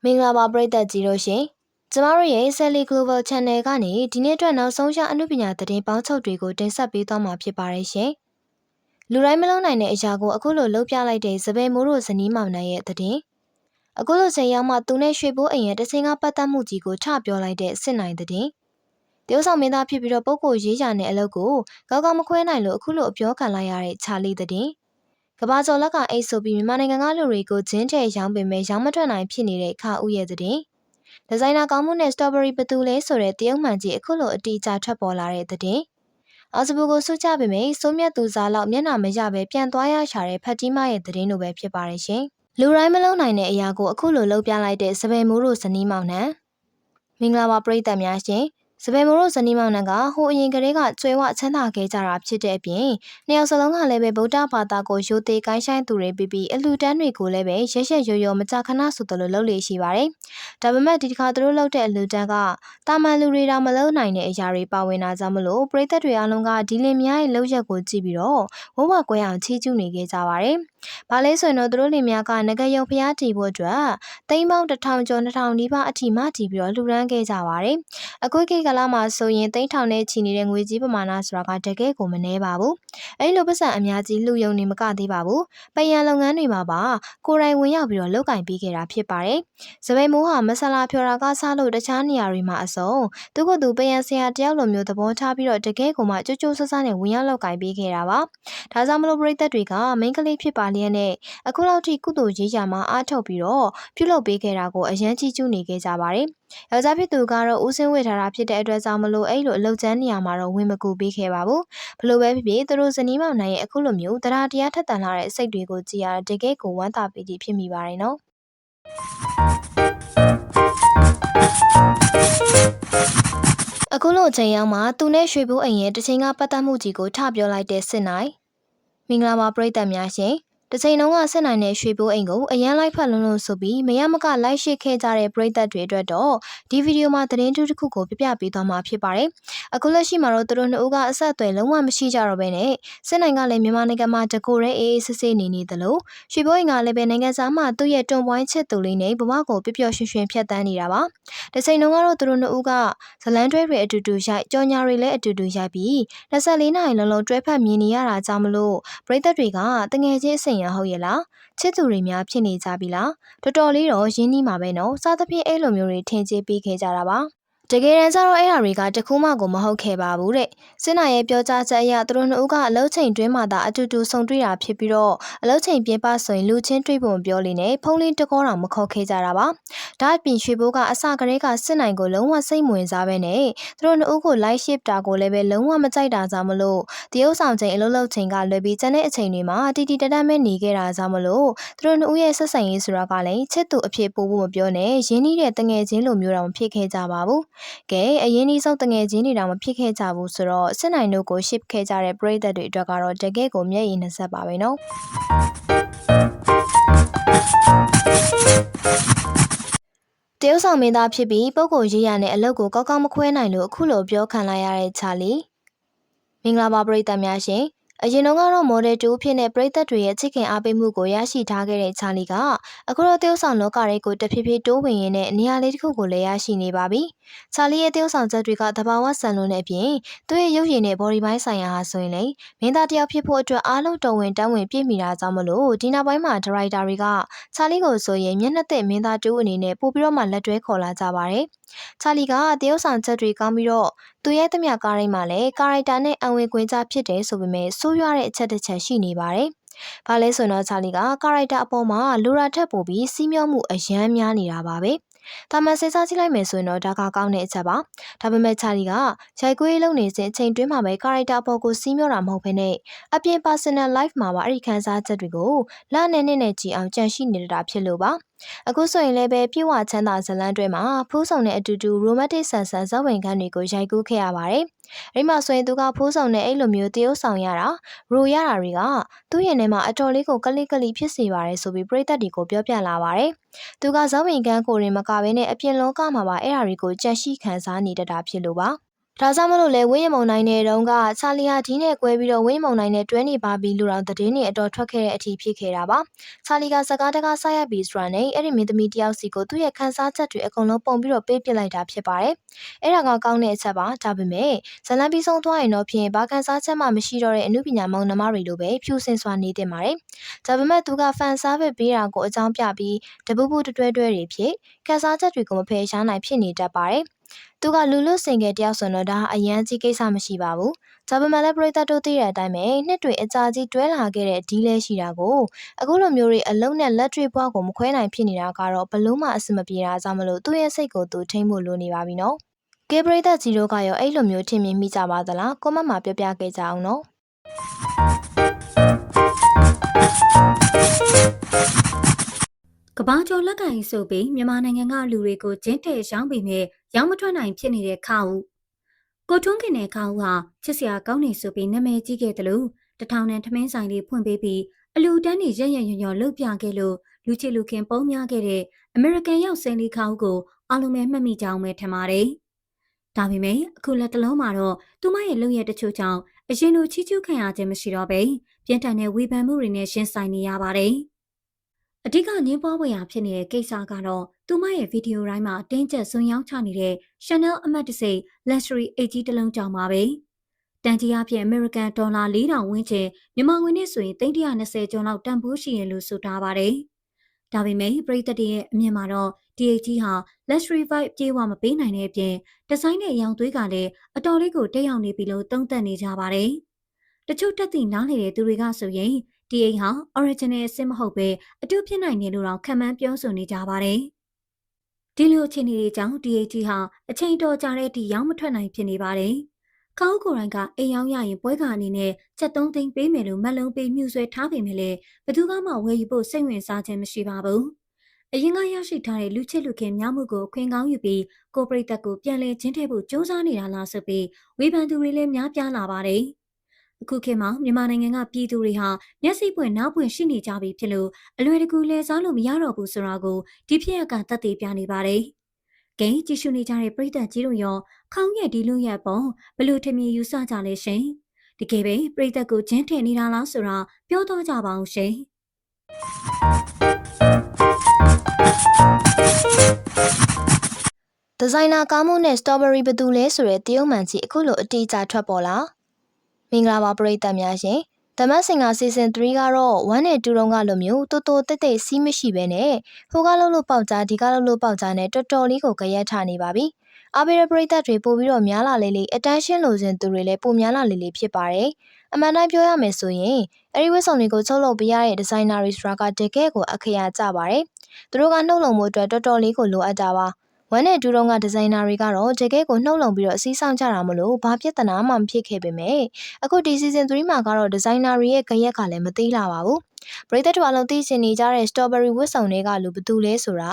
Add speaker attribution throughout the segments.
Speaker 1: မင်္ဂလာပါပရိသတ်ကြီးတို့ရှင်ကျမတို့ရဲ့ Sally Global Channel ကနေဒီနေ့အတွက်နောက်ဆုံးရအမှုပညာသတင်းပေါင်းချုပ်တွေကိုတင်ဆက်ပေးသွားမှာဖြစ်ပါတယ်ရှင်လူတိုင်းမလုံးနိုင်တဲ့အရာကိုအခုလိုလှုပ်ပြလိုက်တဲ့စပယ်မိုးတို့ဇနီးမောင်နှံရဲ့သတင်းအခုလိုချိန်ရောက်မှသူနဲ့ရွှေဘိုးအိမ်ရဲ့တခြင်းကပတ်သက်မှုကြီးကိုချပြောလိုက်တဲ့စစ်နိုင်သတင်းတရုတ်ဆောင်မင်းသားဖြစ်ပြီးတော့ပုဂ္ဂိုလ်ရေးရာနဲ့အလုပ်ကိုကောက်ကောက်မခွဲနိုင်လို့အခုလိုအပြောခံလိုက်ရတဲ့ချာလီသတင်းကဘာကျော်လက်ကအိတ်ဆိုပြီးမြန်မာနိုင်ငံကလူတွေကိုဂျင်းကျဲရောင်းပေမဲ့ရောင်းမထွက်နိုင်ဖြစ်နေတဲ့ခါဦးရဲ့သတင်းဒီဇိုင်နာကောင်းမှုနဲ့စတော်ဘယ်ရီဘသူလဲဆိုတဲ့တရုတ်မှန်ကြီးအခုလိုအတီးကျထွက်ပေါ်လာတဲ့သတင်းအော်စဘူကိုစုကြပေမဲ့စိုးမြတ်သူစားလောက်မျက်နှာမရပဲပြန်သွားရရှာတဲ့ဖတ်တီးမရဲ့သတင်းလိုပဲဖြစ်ပါတယ်ရှင်လူတိုင်းမလုံးနိုင်တဲ့အရာကိုအခုလိုလှုပ်ပြလိုက်တဲ့စပယ်မိုးတို့ဇနီးမောင်နှံမင်္ဂလာပါပရိသတ်များရှင်စပယ်မိုးတို့ဇနီးမောင်နှံကဟိုအရင်ကတည်းကကျွဲဝချမ်းသာခဲ့ကြတာဖြစ်တဲ့အပြင်နှစ်ယောက်စလုံးကလည်းပဲဗုဒ္ဓဘာသာကိုရိုသေကိုင်းဆိုင်သူတွေပြီးအလှူဒန်းတွေကိုလည်းပဲရရက်ရောမကြာခဏဆိုသလိုလုပ်လေရှိပါတယ်။ဒါပေမဲ့ဒီတစ်ခါသူတို့လုပ်တဲ့အလှူဒန်းကတာမန်လူတွေတောင်မလုပ်နိုင်တဲ့အရာတွေပါဝင်တာကြောင့်မလို့ပရိသတ်တွေအားလုံးကဒီလင်မယားရဲ့လုပ်ရက်ကိုကြည့်ပြီးတော့ဝဝကွဲအောင်ချီးကျူးနေခဲ့ကြပါတယ်။ဘာလဲဆိုရင်တော့သူတို့လင်မယားကငကရုံဖျားတီဖို့အတွက်သိန်းပေါင်း1000ကျော်2000နီးပါးအထိမတီးပြီးတော့လှူဒန်းခဲ့ကြပါတယ်။အခုခေတ်ကလာမှာဆိုရင်သိန်းထောင်နဲ့ချီနေတဲ့ငွေကြီးပမာဏဆိုတာကတကယ်ကိုမနှဲပါဘူး။အဲဒီလိုပတ်စံအများကြီးလှူယုံနေမကသေးပါဘူး။ပယံလုပ်ငန်းတွေမှာပါကိုယ်တိုင်ဝင်ရောက်ပြီးတော့လုပ်ကင်ပေးခဲ့တာဖြစ်ပါတယ်။စပယ်မိုးဟာမဆလာဖြော်တာကစားလို့တခြားနေရာတွေမှာအစုံသူကသူပယံဆရာတယောက်လိုမျိုးသဘောထားပြီးတော့တကယ်ကိုမှကြိုးကြိုးဆဆနဲ့ဝင်ရောက်လုပ်ကင်ပေးခဲ့တာပါ။ဒါကြောင့်မလို့ပရိသတ်တွေကမိန်းကလေးဖြစ်ပါလျက်နဲ့အခုလောက်ထိကုသိုလ်ရေးရာမှာအားထုတ်ပြီးတော့ပြုလုပ်ပေးခဲ့တာကိုအရန်ချီးကျူးနေခဲ့ကြပါတယ်။ယောက်ျားဖြစ်သူကတော့ဦးစင်းဝေထားတာဖြစ်တဲ့အတွက်ကြောင့်မလို့အဲ့လိုအလုပ်ကျန်းနေရာမှာတော့ဝင်မကူပေးခဲ့ပါဘူး။ဘလို့ပဲဖြစ်ဖြစ်သူတို့ဇနီးမောင်နှံရဲ့အခုလိုမျိုးတရားထက်သန်လာတဲ့စိတ်တွေကိုကြည်ရတကယ်ကိုဝမ်းသာပီတိဖြစ်မိပါတယ်နော်။အခုလိုချိန်ရောက်မှသူနဲ့ရွှေဘိုးအိမ်ရဲ့တခြင်းကပတ်သက်မှုကြီးကိုထပြောလိုက်တဲ့စစ်နိုင်မင်္ဂလာပါပရိသတ်များရှင်တချိန်လုံးကစစ်နိုင်တဲ့ရွှေဘိုးအိမ်ကိုအရန်လိုက်ဖတ်လုံးဆိုပြီးမရမကလိုက်ရှစ်ခဲ့ကြတဲ့ပရိသတ်တွေအတွက်တော့ဒီဗီဒီယိုမှာသတင်းတူတစ်ခုကိုပြပြပေးသွားမှာဖြစ်ပါတယ်။အခုလက်ရှိမှာတော့သူတို့နှစ်ဦးကအဆက်အသွယ်လုံးဝမရှိကြတော့ဘဲနဲ့စစ်နိုင်ကလည်းမြန်မာနိုင်ငံမှာတကိုယ်ရဲအေးအေးဆေးဆေးနေသလိုရွှေဘိုးအိမ်ကလည်းပဲနိုင်ငံသားမှသူ့ရဲ့တွန်ပွိုင်းချစ်သူလေးနဲ့ဘဝကိုပျော်ရွှင်ရွှင်ဖြတ်သန်းနေတာပါ။တချိန်လုံးကတော့သူတို့နှစ်ဦးကဇလန်းတွဲတွေအတူတူရိုက်ကြော်ညာတွေလည်းအတူတူရိုက်ပြီး24နာရီလုံးတွဲဖက်မြင်နေရတာကြောင့်မလို့ပရိသတ်တွေကတငယ်ချင်းအစင်ရဟုတ်ရဲ့လားချစ်သူတွေများဖြစ်နေကြပြီလားတော်တော်လေးတော့ရင်းနှီးမှာပဲနော်စသဖြင့်အဲ့လိုမျိုးတွေထင်ကြေးပေးခဲ့ကြတာပါတကယ်တမ်းကျတော့အဲ့ဟာတွေကတခုမှကိုမဟုတ်ခဲ့ပါဘူးတဲ့စစ်နိုင်ရဲ့ပြောကြားချက်အရသူတို့နှစ်ဦးကအလုပ်ချိန်တွင်းမှာသာအတူတူဆုံတွေ့တာဖြစ်ပြီးတော့အလုပ်ချိန်ပြပဆိုရင်လူချင်းတွေ့ဖို့ပြောလေးနဲ့ဖုန်းလေးတကောတောင်မခေါ်ခဲ့ကြတာပါဒါအပြင်ရွှေဘိုးကအစကတည်းကစစ်နိုင်ကိုလုံးဝစိတ်မဝင်စားပဲနဲ့သူတို့နှစ်ဦးကို live ship တာကိုလည်းပဲလုံးဝမကြိုက်တာကြောင့်မလို့တရုတ်ဆောင်ချိန်အလုပ်လုပ်ချိန်ကလွယ်ပြီးကျန်တဲ့အချိန်တွေမှာတီတီတတတ်မဲ့နေခဲ့တာကြောင့်မလို့သူတို့နှစ်ဦးရဲ့ဆက်ဆံရေးဆိုတာကလည်းချစ်သူအဖြစ်ပို့ဖို့မပြောနဲ့ရင်းနှီးတဲ့တငယ်ချင်းလိုမျိုးတောင်ဖြစ်ခဲ့ကြပါဘူးကဲအရင်ကြီးဆုံးတငယ်ချင်းတွေတောင်မဖြစ်ခဲ့ကြဘူးဆိုတော့စစ်နိုင်တို့ကို ship ခဲ့ကြတဲ့ပရိသတ်တွေအတွက်ကတော့တကယ်ကိုမျက်ရည်နှစက်ပါပဲနော်တရုတ်ဆောင်မင်းသားဖြစ်ပြီးပုဂ္ဂိုလ်ရေးရနဲ့အလုပ်ကိုကောက်ကောက်မခွဲနိုင်လို့အခုလိုပြောခံလိုက်ရတဲ့ချာလီမင်္ဂလာပါပရိသတ်များရှင်အရင်ကတော့မော်ဒယ်တူဖြစ်တဲ့ပရိသတ်တွေရဲ့ချစ်ခင်အားပေးမှုကိုရရှိထားခဲ့တဲ့ချာလီကအခုတော့တရုတ်ဆောင်လောကတွေကိုတဖြည်းဖြည်းတိုးဝင်ရင်းနဲ့နေရာလေးတစ်ခုကိုလည်းရရှိနေပါပြီ။ချာလီရဲ့တရုတ်ဆောင်ချက်တွေကတဘာဝဆန်လွန်းတဲ့အပြင်သူ့ရဲ့ရုပ်ရည်နဲ့ body ပိုင်းဆိုင်ရာဟာဆိုရင်လည်းမင်းသားတယောက်ဖြစ်ဖို့အတွက်အားလုံးတော်ဝင်တန်းဝင်ပြည့်မီတာကြောင့်မလို့ဒီနောက်ပိုင်းမှာဒါရိုက်တာတွေကချာလီကိုဆိုရင်မျက်နှာသစ်မင်းသားတူအနေနဲ့ပို့ပြီးတော့မှလက်တွဲခေါ်လာကြပါတယ်။ချာလီကတရုတ်ဆောင်ချက်တွေကောင်းပြီးတော့သူရဲ့သမျှကားတိုင်းမှာလည်းကာရိုက်တာနဲ့အဝင်ခွင့်ကြဖြစ်တယ်ဆိုပေမဲ့ဆိုးရွားတဲ့အချက်တစ်ချက်ရှိနေပါတယ်။ဘာလဲဆိုတော့ချာလီကကာရိုက်တာအပေါ်မှာလူရာထက်ပိုပြီးစီးမျောမှုအယမ်းများနေတာပါပဲ။ဒါမှစဉ်းစားကြည့်လိုက်မယ်ဆိုရင်တော့ဒါကကောင်းတဲ့အချက်ပါ။ဒါပေမဲ့ချာလီကရိုက်ကွေးလုံးနေစဉ်အချိန်တွင်းမှာပဲကာရိုက်တာအပေါ်ကိုစီးမျောတာမဟုတ်ဘဲနဲ့အပြင် personal life မှာပါအဲ့ဒီခန်းစားချက်တွေကိုလာနဲ့ကြည်အောင်ကြံရှိနေတာဖြစ်လို့ပါ။အခုဆိုရင်လည်းပဲပြေဝချမ်းသာဇလန်းတွဲမှာဖူးဆောင်တဲ့အတူတူ romantic ဆန်ဇာဝင်ခန်းတွေကိုရိုက်ကူးခဲ့ရပါတယ်။အဲ့မှာဆိုရင်သူကဖူးဆောင်တဲ့အဲ့လိုမျိုးတရုပ်ဆောင်ရတာရိုရတာတွေကသူ့ရင်ထဲမှာအတော်လေးကိုကလိဖြစ်စေပါတယ်ဆိုပြီးပရိသတ်တွေကိုပြောပြလာပါတယ်။သူကဇဝင်ခန်းကိုရင်မကဘဲနဲ့အပြင်လောကမှာပါအဲ့အရာတွေကိုကြံရှိခံစားနေတတ်တာဖြစ်လို့ပါ။ ဒါကြောင့်မလို့လေဝင်းရမုံနိုင်တဲ့တုန်းကချာလီဟာဒီနဲ့ကွဲပြီးတော့ဝင်းရမုံနိုင်နဲ့တွဲနေပါပြီလို့တော့သတင်းတွေအတော်ထွက်ခဲ့တဲ့အထိဖြစ်ခဲ့တာပါချာလီကစကားတကားဆက်ရပြီးဆိုတာနဲ့အဲ့ဒီမင်းသမီးတယောက်စီကိုသူ့ရဲ့ခန်းစားချက်တွေအကုန်လုံးပုံပြီးတော့ပေးပစ်လိုက်တာဖြစ်ပါတယ်အဲ့ဒါကကောင်းတဲ့အချက်ပါဒါပေမဲ့ဇလန်ပြီးဆုံးသွားရင်တော့ဖြင့်ဘာခန်းစားချက်မှမရှိတော့တဲ့အမှုပညာမောင်နှမတွေလိုပဲဖြူစင်စွာနေတင်ပါတယ်ဒါပေမဲ့သူကဖန်ဆားပဲပေးတာကိုအကြောင်းပြပြီးတပူပူတွဲတွဲတွေဖြစ်ခန်းစားချက်တွေကိုမဖယ်ရှားနိုင်ဖြစ်နေတတ်ပါတယ်သူကလူလူစင်ငယ်တယောက်ဆိုတော့ဒါအရန်ကြီးကိစ္စမရှိပါဘူး။ဒါပေမဲ့လည်းပရိသတ်တို့သိတဲ့အတိုင်းပဲနှစ်တွေအကြာကြီးတွဲလာခဲ့တဲ့ဒီလဲရှိတာကိုအခုလိုမျိုးတွေအလုံးနဲ့လက်တွေ့ဘွားကိုမခွဲနိုင်ဖြစ်နေတာကတော့ဘလို့မှအဆင်မပြေတာကြောင့်မလို့သူ့ရဲ့စိတ်ကိုသူထိမ့်ဖို့လိုနေပါပြီနော်။ကဲပရိသတ်ကြီးတို့ကရောအဲ့လိုမျိုးထင်မြင်မိကြပါသလား။ကွန်မန့်မှာပြောပြခဲ့ကြအောင်နော်က
Speaker 2: ဘာကျော်လက်ကင်ဆိုပြီးမြန်မာနိုင်ငံကလူတွေကိုကျင်းတဲ့ရောင်းပေမဲ့ရောင်းမထွက်နိုင်ဖြစ်နေတဲ့ခါဦးကိုထွန်းခင်တဲ့ခါဦးဟာချစ်စရာကောင်းနေဆိုပြီးနာမည်ကြီးခဲ့တယ်လို့တထောင်နဲ့ထမင်းဆိုင်လေးဖွင့်ပေးပြီးအလူတန်းနေရရညွညွလှုပ်ပြခဲ့လို့လူချစ်လူခင်ပုံများခဲ့တဲ့အမေရိကန်ရောက်စင်လီခါဦးကိုအားလုံးပဲမှတ်မိကြအောင်ပဲထင်ပါတယ်။ဒါပေမဲ့အခုလက်တလုံးမှာတော့သူမရဲ့လုပ်ရတချို့ကြောင့်အရင်လိုချီးကျူးခံရခြင်းမရှိတော့ပဲပြင်းထန်တဲ့ဝေဖန်မှုတွေနဲ့ရှင်ဆိုင်နေရပါတယ်။အဓိကငင်းပွားဝယ်ရာဖြစ်နေတဲ့ကိစ္စကတော့သူမရဲ့ဗီဒီယိုတိုင်းမှာတင်းကျပ်ဆွန်းရောင်းချနေတဲ့ Chanel အမတ်တစိ luxury အိတ်ကြီးတစ်လုံးကြောင့်ပါပဲ။တန်ကြီးအဖြစ် American $4000 ဝန်းကျင်မြန်မာငွေနဲ့ဆိုရင်320ကျော်လောက်တန်ဖိုးရှိရလို့ဆိုထားပါတယ်။ဒါပေမဲ့ပရိသတ်ရဲ့အမြင်မှာတော့ဒီအိတ်ကြီးဟာ luxury vibe ပြေဝမပေးနိုင်တဲ့အပြင်ဒီဇိုင်းနဲ့ရောင်သွေးကလည်းအတော်လေးကိုတက်ရောက်နေပြီလို့သုံးသပ်နေကြပါတယ်။တချို့တက်သည့်နားလေတဲ့သူတွေကဆိုရင်ဒီအိမ်ဟာ original အစစ်မဟုတ်ပဲအတူဖြစ်နိုင်တယ်လို့တော့ခံမှန်းပြောဆိုနေကြပါတယ်။ဒီလိုအခြေအနေတွေကြောင့် DAG ဟာအချိန်တော်ကြာတဲ့အထိရောင်းမထွက်နိုင်ဖြစ်နေပါတယ်။ခေါင်းကိုယ်တိုင်ကအိမ်ရောင်းရရင်ပွဲကအနေနဲ့ချက်3သိန်းပေးမယ်လို့မက်လုံးပေးမြှူဆွဲထားပေမဲ့လည်းဘယ်သူမှဝယ်ယူဖို့စိတ်ဝင်စားခြင်းမရှိပါဘူး။အရင်ကရရှိထားတဲ့လူချစ်လူခင်များမှုကိုခွင်ကောင်းယူပြီးကိုပရိသတ်ကိုပြန်လည်ချင်းထည့်ဖို့စ조사နေတာလားဆိုပြီးဝေဖန်သူတွေလည်းများပြားလာပါတယ်။အခုခေတ်မှာမြန်မာနိုင်ငံကပြည်သူတွေဟာမျက်စိပွင့်နားပွင့်ရှိနေကြပြီဖြစ်လို့အလွယ်တကူလဲစားလို့မရတော့ဘူးဆိုတာကိုဒီဖြစ်ရပ်ကသက်သေပြနေပါတယ်။ကဲကြည့်ရှုနေကြတဲ့ပရိသတ်ကြီးတို့ရောခေါင်းရဲ့ဒီလူရဲ့ပုံဘလို့ထင်မြင်ယူဆကြလဲရှင်။တကယ်ပဲပရိသတ်ကိုကျင်းထည့်နေတာလားဆိုတာပြောတော့ကြပါအောင်ရှင်
Speaker 1: ။ဒီဇိုင်နာကောင်းမှုနဲ့ strawberry ဘယ်သူလဲဆိုတဲ့တရုတ်မှန်ကြီးအခုလိုအတိအကျထွက်ပေါ်လာမင်္ဂလာပါပရိသတ်များရှင်ဓမ္မစင်က season 3ကတော့1နဲ့2တုန်းကလိုမျိုးတိုးတိုးတိတ်တိတ်စီးမရှိပဲနဲ့ဟိုကလှုပ်လို့ပေါက်ကြားဒီကလှုပ်လို့ပေါက်ကြားနဲ့တော်တော်လေးကိုကြရက်ထနေပါပြီအားပေးတဲ့ပရိသတ်တွေပို့ပြီးတော့များလာလေးလေး attention လိုချင်သူတွေလည်းပိုများလာလေးလေးဖြစ်ပါတယ်အမှန်တိုင်းပြောရမယ်ဆိုရင်အဲဒီဝတ်စုံတွေကိုချုပ်လုပ်ပေးရတဲ့ဒီဇိုင်နာတွေဆိုတာကတကယ်ကိုအခရာကျပါတယ်သူတို့ကနှုတ်လုံမှုအတွက်တော်တော်လေးကိုလိုအပ်တာပါ1နဲ့2တုန်းကဒီဇိုင်နာတွေကတော့တကယ်ကိုနှုတ်လုံပြီးတော့အစည်းဆောင်ကြတာမလို့ဘာပြဿနာမှမဖြစ်ခဲ့ပေမဲ့အခုဒီ season 3မှာကတော့ဒီဇိုင်နာတွေရဲ့ကြရက်ကလည်းမသေးလာပါဘူးပရိသတ်တို့အလုံးသိချင်နေကြတဲ့ strawberry ဝတ်စုံတွေကလူဘသူလဲဆိုတာ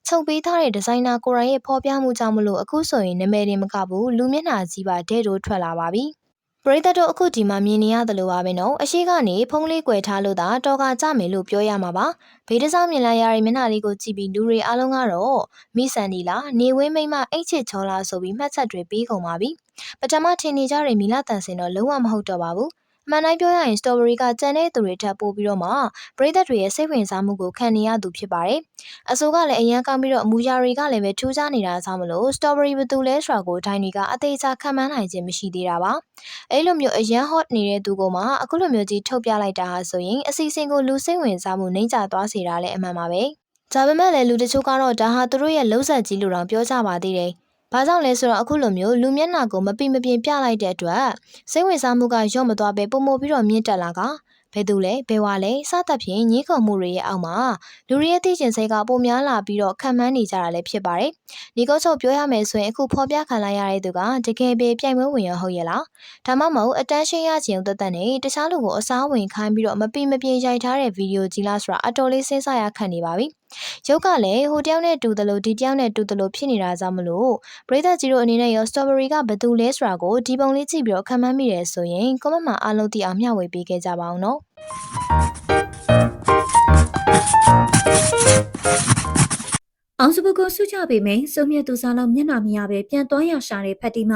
Speaker 1: ချုပ်ပေးထားတဲ့ဒီဇိုင်နာကိုယ်တိုင်ရဲ့ဖော်ပြမှုကြောင့်မလို့အခုဆိုရင်နာမည်တွေမကဘူးလူမျက်နှာကြီးပါတဲ့တို့ထွက်လာပါပြီပရိသတ်တို့အခုဒီမှာမြင်နေရတယ်လို့ပါပဲနော်အရှိကနေဖုံးလေးကွယ်ထားလို့သာတော်ကကြမယ်လို့ပြောရမှာပါဘေးတစောင်းမြင်လိုက်ရတဲ့မျက်နှာလေးကိုကြည့်ပြီးလူတွေအားလုံးကတော့မိဆန်ဒီလားနေဝင်းမိမအိတ်ချစ်ချောလားဆိုပြီးမှတ်ချက်တွေပြီးကုန်ပါပြီပထမထင်နေကြတဲ့မီလာတန်စင်တော့လုံးဝမဟုတ်တော့ပါဘူးအမှန်တိုင်းပြောရရင် strawberry ကကြံတဲ့သူတွေထပ်ပို့ပြီးတော့မှပရိသတ်တွေရဲ့စိတ်ဝင်စားမှုကိုခံနေရသူဖြစ်ပါတယ်အဆိုကလည်းအရန်ကောင်းပြီးတော့အမူအရာတွေကလည်းပဲထူးခြားနေတာကြောင့်မလို့ strawberry ဘသူလဲဆိုတာကိုဒိုင်းတွေကအသေးချာခံမှန်းနိုင်ခြင်းမရှိသေးတာပါအဲ့လိုမျိုးအရန် hot နေတဲ့သူကမှအခုလိုမျိုးကြီးထုတ်ပြလိုက်တာဟာဆိုရင်အစီအစဉ်ကိုလူစိတ်ဝင်စားမှုနှိမ့်ကျသွားစေတာလည်းအမှန်ပါပဲဒါပေမဲ့လည်းလူတချို့ကတော့ဒါဟာသူတို့ရဲ့လှုပ်ဆက်ကြီးလို့တောင်ပြောကြပါသေးတယ်ဘာကြောင့်လဲဆိုတော့အခုလိုမျိုးလူမျက်နှာကိုမပိမပြင်းပြလိုက်တဲ့အတွက်စိတ်ဝင်စားမှုကရော့မသွားပဲပုံမို့ပြီးတော့မြင့်တက်လာကဘယ်သူလဲဘယ်ဝါလဲစသဖြင့်ညှိခုံမှုတွေရဲ့အောက်မှာလူတွေရဲ့သိကျင်စိတ်ကပိုများလာပြီးတော့ခံမှန်းနေကြတာလည်းဖြစ်ပါတယ်။ဒီကုတ်ချုပ်ပြောရမယ်ဆိုရင်အခုဖော်ပြခံလိုက်ရတဲ့သူကတကယ်ပဲပြိုင်ပွဲဝင်ရဟုတ်ရဲ့လား။ဒါမှမဟုတ် attention ရခြင်းသက်သက်နဲ့တခြားလူကိုအစားဝင်ခိုင်းပြီးတော့မပိမပြင်းရိုက်ထားတဲ့ဗီဒီယိုကြီးလားဆိုတာအတော်လေးစဉ်းစားရခက်နေပါပြီ။ရုပ်ကလည်းဟိုတယောက်နဲ့တူတယ်လို့ဒီတယောက်နဲ့တူတယ်လို့ဖြစ်နေတာကြောင့်မလို့ပရိသတ်ကြီးတို့အနေနဲ့ရော strawberry ကဘယ်သူလဲဆိုတာကိုဒီပုံလေးကြည့်ပြီးတော့ခံမှန်းမိတယ်ဆိုရင် comment မှာအားလုံးသိအောင်မျှဝေပေးခဲ့ကြပါအောင်နော်အ
Speaker 2: ောင်စပုကိုဆုချပေမဲ့စုံမြတ်သူစားလောက်မျက်နှာမရပဲပြန်သွားရရှာတဲ့ဖတ်တီမ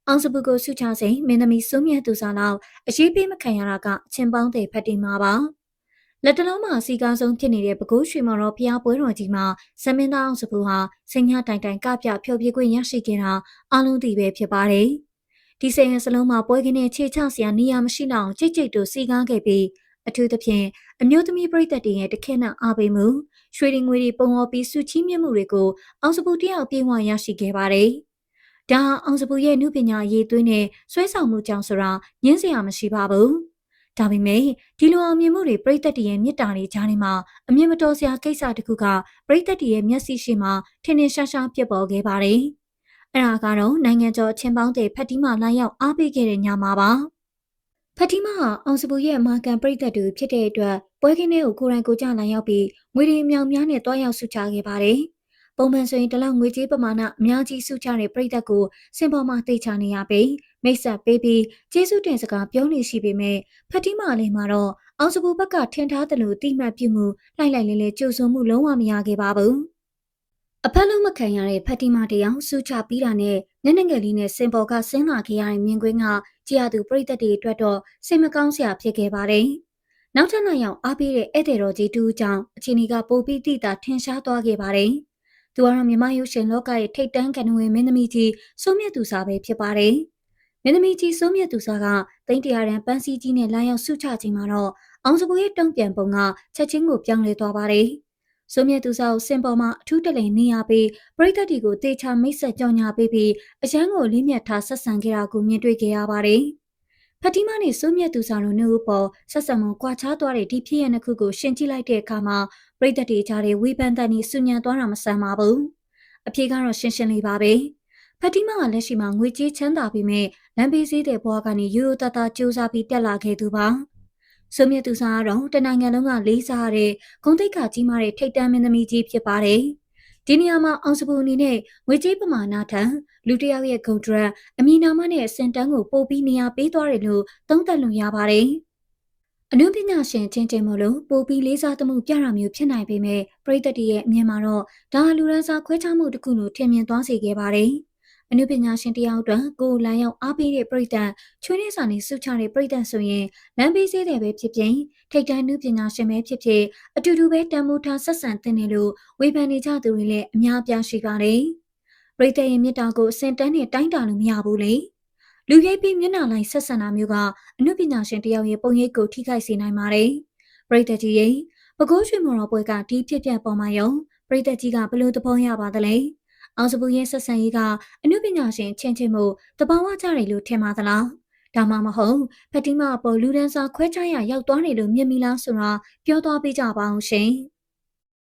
Speaker 2: အောင်စပူကိုဆုချစဉ်မင်းသမီးစိုးမြတ်သူစားလောက်အရေးပေးမခံရတာကအချင်းပေါင်းတဲ့ဖတ်တီမာပါလက်တလုံးမှာစီကားဆုံးဖြစ်နေတဲ့ပဲခူးရွှေမော်တော်ဖျားပွဲတော်ကြီးမှာစမင်းသားအောင်စပူဟာစင်ညာတိုင်တိုင်ကပြဖျော်ဖြေခွင့်ရရှိခဲ့တာအလုံးသိပဲဖြစ်ပါတယ်ဒီစိန်ရစလုံးမှာပွဲကင်းနဲ့ခြေချစရာနေရာမရှိတော့ကြိတ်ကြိတ်တို့စီကားခဲ့ပြီးအထူးသဖြင့်အမျိုးသမီးပရိသတ်တွေရဲ့တခဲနဲ့အားပေးမှုရွှေရင်ငွေတွေပုံော်ပြီးစုချီးမြှင့်မှုတွေကိုအောင်စပူတယောက်ပြေးဝရရှိခဲ့ပါတယ်။ဒါအောင်စပူရဲ့နုပညာရေးသွင်းတဲ့ဆွဲဆောင်မှုကြောင့်ဆိုတာညင်းစရာမရှိပါဘူး။ဒါပေမဲ့ဒီလိုအောင်မြင်မှုတွေပရိသတ်တွေရဲ့မြစ်တာတွေကြားထဲမှာအမြင်မတော်စရာကိစ္စတစ်ခုကပရိသတ်တွေရဲ့မျက်စိရှိမှထင်ထင်ရှားရှားပြတ်ပေါ်ခဲ့ပါတယ်။အဲ့ဒါကတော့နိုင်ငံကျော်ချင်းပေါင်းတဲ့ဖက်တီမာလာရောက်အားပေးခဲ့တဲ့ညမှာပါ။ဖက်တီမာဟာအောင်စပူရဲ့မာကန်ပရိသတ်တူဖြစ်တဲ့အတွက်ပွဲခင်းထဲကိုကိုယ်တိုင်ကိုကြလာရောက်ပြီးငွေတွေအမြောင်များနဲ့တွားရောက်ဆုချခဲ့ပါတယ်။ပုံမှန်ဆိုရင်တလောက်ငွေကြေးပမာဏအများကြီးဆုချတဲ့ပရိသတ်ကိုစင်ပေါ်မှာတိတ်ချနေရပြီးမိတ်ဆက်ပေးပြီးကျေးဇူးတင်စကားပြောနေရှိပေမဲ့ဖက်တီမာလေးမှာတော့အောင်စပူဘက်ကထင်ထားသလိုတိမှတ်ပြုမှုလိုက်လိုက်လဲလဲကြိုးစုံမှုလုံးဝမရခဲ့ပါဘူး။အဖက်လုံးမခံရတဲ့ဖက်တီမာတယောက်ဆုချပြီးတာနဲ့ညနေငယ်လေးနဲ့စင်ပေါ်ကဆင်းလာခဲ့ရတဲ့မြင်ကွင်းကကြည်ရသူပရိသတ်တွေအတွက်တော့စိတ်မကောင်းစရာဖြစ်ခဲ့ပါတယ်။နောက်ထပ်နောက်ရောက်အားပေးတဲ့ဧည့်သည်တော်ကြီးတူကြောင့်အချင်းကြီးကပိုပြီးတိတာထင်ရှားသွားခဲ့ပါတယ်။သူကတော့မြမရုပ်ရှင်လောကရဲ့ထိတ်တန်းကန်ဝင်မင်းသမီးကြီးစိုးမြတ်သူစာပဲဖြစ်ပါတယ်။မင်းသမီးကြီးစိုးမြတ်သူစာကတိန့်တရာရန်ပန်းစည်းကြီးနဲ့လာရောက်ဆုချခြင်းမှာတော့အောင်စပူရဲ့တုံ့ပြန်ပုံကချက်ချင်းကိုပြောင်းလဲသွားပါတယ်။စိုးမြတ်သူစာကိုစင်ပေါ်မှာအထူးတလည်နေရပြီးပရိသတ်တွေကိုတေချာမိတ်ဆက်ကြောင်ညာပေးပြီးအရန်ကိုလေးမြတ်ထားဆက်ဆံခဲ့တာကိုမြင်တွေ့ခဲ့ရပါတယ်။ဖက်တီမာနဲ့စိုးမြတ်သူစာတို့နှစ်ဦးပေါ်ဆက်ဆံမှုကွာခြားသွားတဲ့ဒီဖြစ်ရပ်နှစ်ခုကိုရှင်းကြည့်လိုက်တဲ့အခါမှာပရိသတ်တွေကြားထဲဝေဖန်တန်နေဆူညံသွားတာမဆန်ပါဘူး။အဖြေကတော့ရှင်းရှင်းလေးပါပဲ။ဖက်တီမာကလက်ရှိမှာငွေကြေးချမ်းသာပြီးမဲ့လမ်းဘေးစည်းတဲ့ဘဝကနေရိုးရိုးသားသားစူးစမ်းပြီးတက်လာခဲ့သူပါ။စိုးမြတ်သူစာကတော့တနိုင်ငံလုံးကလေးစားရတဲ့ဂုဏ်သိက္ခာကြီးမားတဲ့ထိပ်တန်းမင်းသမီးကြီးဖြစ်ပါတယ်။ဒီနေရာမှာအောင်စပူအနေနဲ့ငွေကြေးပမာဏထံလူတစ်ယောက်ရဲ့ဂုဏ်ဒရက်အမည်နာမနဲ့စင်တန်းကိုပို့ပြီးနေရာပေးသွားတယ်လို့သုံးသပ်လို့ရပါတယ်။အနုပညာရှင်ချင်းချင်းမို့လို့ပို့ပြီးလေးစားသမှုပြတာမျိုးဖြစ်နိုင်ပေမဲ့ပရိသတ်တွေရဲ့အမြင်မှာတော့ဒါလူရန်စာခွဲခြားမှုတစ်ခုလို့ထင်မြင်သွားစေခဲ့ပါတယ်။အနုပညာရှင်တယောက်အတွက်ကိုယ်လမ်းရောက်အားပေးတဲ့ပရိသတ်ချွေးနေစာနေစုချတဲ့ပရိသတ်ဆိုရင်လမ်းပေးစေးတယ်ပဲဖြစ်ဖြစ်ထိတ်တန်းနုပညာရှင်ပဲဖြစ်ဖြစ်အတူတူပဲတန်ဖိုးထားဆက်ဆံသင့်တယ်လို့ဝေဖန်နေကြသူတွေလည်းအများအပြားရှိပါတယ်။ပရိသတ်ရဲ့မြတ်တာကိုအစင်တန်းနဲ့တိုင်းတာလို့မရဘူးလေ။လူရိပ်ပြီးမျက်နှာလိုက်ဆက်ဆံတာမျိုးကအနုပညာရှင်တယောက်ရဲ့ပုံရိပ်ကိုထိခိုက်စေနိုင်ပါတယ်။ပရိသတ်ကြီးရဲ့ပဲခူးရွှေမော်တော်ပွဲကဒီဖြစ်ပြပေါ်မှာရောပရိသတ်ကြီးကဘလို့သဘောရပါသလဲ။အောင်စပူရဲ့ဆက်ဆံရေးကအနုပညာရှင်ချင်းချင်းမှုတဘာဝကြတယ်လို့ထင်ပါသလား။ဒါမှမဟုတ်ဖက်တီမာပေါ်လူဒန်းစာခွဲခြားရရောက်သွားတယ်လို့မြင်မိလားဆိုတာပြောသွားပေးကြပါအောင်ရှင်။